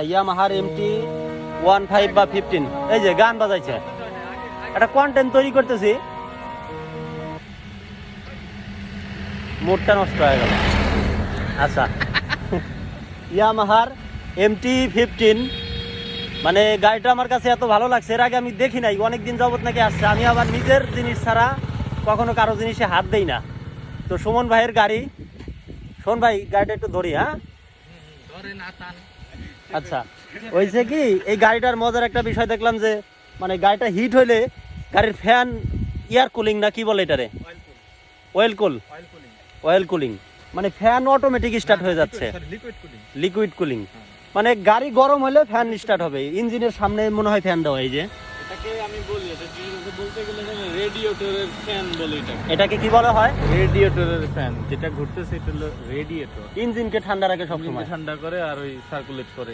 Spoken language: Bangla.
ইয়ামাহার এমটি 15 বা 15 এই যে গান বাজাইছে, একটা কন্টেন্ট তৈরি করতেছি, মুডটা নষ্ট হয়ে গেল। আচ্ছা, ইয়ামাহার এমটি 15 মানে গাড়িটা আমার কাছে এত ভালো লাগছে, এর আগে আমি দেখি নাই, অনেকদিন যাবত নাকি আসছে। আমি আবার নিজের জিনিস ছাড়া কখনো কারো জিনিসে হাত দেই না। তো সুমন ভাইয়ের গাড়ি, শোন ভাই গাড়িটা একটু ধরি। হ্যাঁ আচ্ছা, ওইছে কি এই গাড়িটার মজার একটা বিষয় দেখলাম যে মানে গাড়িটা হিট হইলে গাড়ির ফ্যান এয়ার কুলিং না কি বলে এটারে, অয়েল কুলিং মানে ফ্যান অটোমেটিক স্টার্ট হয়ে যাচ্ছে, লিকুইড কুলিং। মানে গাড়ি গরম হলে ফ্যান স্টার্ট হবে, ইঞ্জিনের সামনে মনে হয় ফ্যান দেওয়া। এই যে এটাকে আমি বলি, এটা বলতে গেলে রেডিয়েটরের ফ্যান বলে। এটাকে কি বলা হয়? রেডিয়েটরের ফ্যান, যেটা ঘুরতেছে এটা হলো রেডিয়েটর। ইঞ্জিনকে ঠান্ডা রাখে, সবসময় ঠান্ডা করে আর ওই সার্কুলেট করে।